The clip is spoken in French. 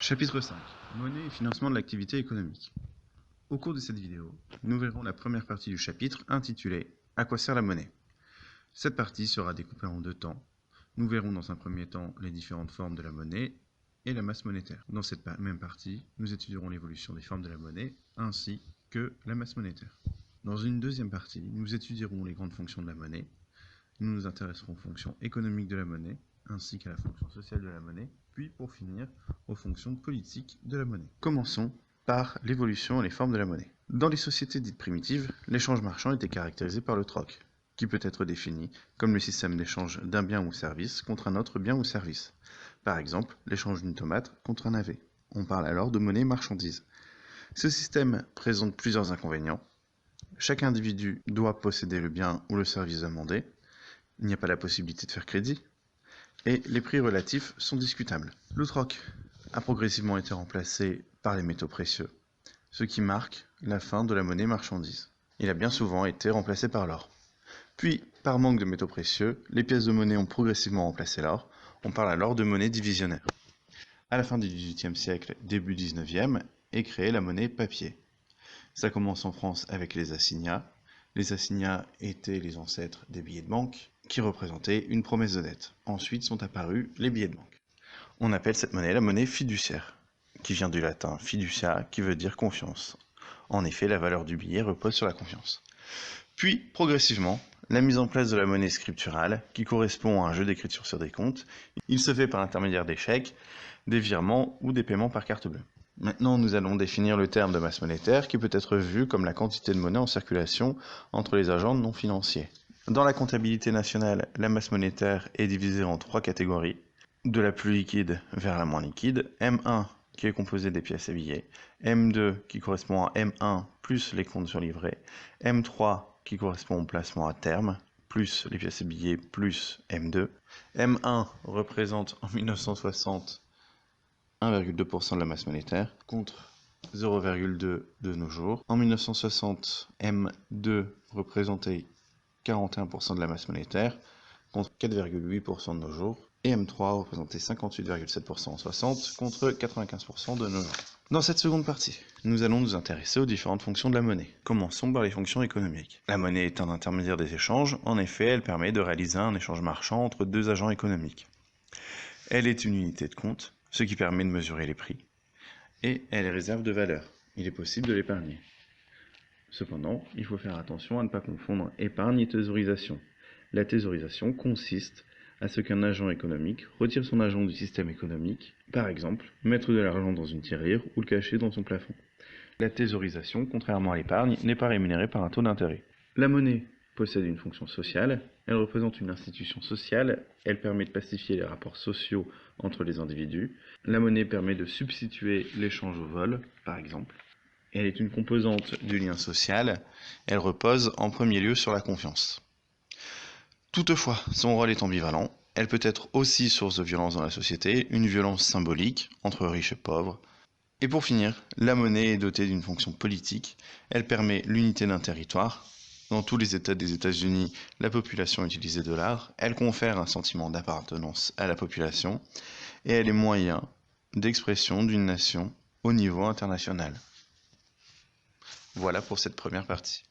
Chapitre 5. Monnaie et financement de l'activité économique. Au cours de cette vidéo, nous verrons la première partie du chapitre intitulée « À quoi sert la monnaie ?» Cette partie sera découpée en deux temps. Nous verrons dans un premier temps les différentes formes de la monnaie et la masse monétaire. Dans cette même partie, nous étudierons l'évolution des formes de la monnaie ainsi que la masse monétaire. Dans une deuxième partie, nous étudierons les grandes fonctions de la monnaie. Nous nous intéresserons aux fonctions économiques de la monnaie ainsi qu'à la fonction sociale de la monnaie, puis pour finir aux fonctions politiques de la monnaie. Commençons par l'évolution et les formes de la monnaie. Dans les sociétés dites primitives, l'échange marchand était caractérisé par le troc, qui peut être défini comme le système d'échange d'un bien ou service contre un autre bien ou service. Par exemple, l'échange d'une tomate contre un navet. On parle alors de monnaie marchandise. Ce système présente plusieurs inconvénients. Chaque individu doit posséder le bien ou le service demandé. Il n'y a pas la possibilité de faire crédit. Et les prix relatifs sont discutables. Le troc a progressivement été remplacé par les métaux précieux, ce qui marque la fin de la monnaie marchandise. Il a bien souvent été remplacé par l'or. Puis, par manque de métaux précieux, les pièces de monnaie ont progressivement remplacé l'or. On parle alors de monnaie divisionnaire. À la fin du XVIIIe siècle, début XIXe, est créée la monnaie papier. Ça commence en France avec les assignats. Les assignats étaient les ancêtres des billets de banque, qui représentaient une promesse de dette. Ensuite sont apparus les billets de banque. On appelle cette monnaie la monnaie fiduciaire, qui vient du latin fiducia, qui veut dire confiance. En effet, la valeur du billet repose sur la confiance. Puis, progressivement, la mise en place de la monnaie scripturale, qui correspond à un jeu d'écriture sur des comptes, il se fait par l'intermédiaire des chèques, des virements ou des paiements par carte bleue. Maintenant, nous allons définir le terme de masse monétaire, qui peut être vu comme la quantité de monnaie en circulation entre les agents non financiers. Dans la comptabilité nationale, la masse monétaire est divisée en trois catégories, de la plus liquide vers la moins liquide, M1 qui est composé des pièces et billets, M2 qui correspond à M1 plus les comptes sur livret, M3 qui correspond au placement à terme, plus les pièces et billets plus M2. M1 représente en 1960 1,2% de la masse monétaire contre 0,2 de nos jours. En 1960, M2 représentait 41% de la masse monétaire, contre 4,8% de nos jours, et M3 représentait 58,7% en 60, contre 95% de nos jours. Dans cette seconde partie, nous allons nous intéresser aux différentes fonctions de la monnaie. Commençons par les fonctions économiques. La monnaie est un intermédiaire des échanges. En effet, elle permet de réaliser un échange marchand entre deux agents économiques. Elle est une unité de compte, ce qui permet de mesurer les prix, et elle est réserve de valeur. Il est possible de l'épargner. Cependant, il faut faire attention à ne pas confondre épargne et thésaurisation. La thésaurisation consiste à ce qu'un agent économique retire son argent du système économique, par exemple, mettre de l'argent dans une tirelire ou le cacher dans son plafond. La thésaurisation, contrairement à l'épargne, n'est pas rémunérée par un taux d'intérêt. La monnaie possède une fonction sociale, elle représente une institution sociale, elle permet de pacifier les rapports sociaux entre les individus. La monnaie permet de substituer l'échange au vol, par exemple. Elle est une composante du lien social, elle repose en premier lieu sur la confiance. Toutefois, son rôle est ambivalent, elle peut être aussi source de violence dans la société, une violence symbolique entre riches et pauvres. Et pour finir, la monnaie est dotée d'une fonction politique, elle permet l'unité d'un territoire. Dans tous les États des États-Unis, la population utilise des dollars, elle confère un sentiment d'appartenance à la population, et elle est moyen d'expression d'une nation au niveau international. Voilà pour cette première partie.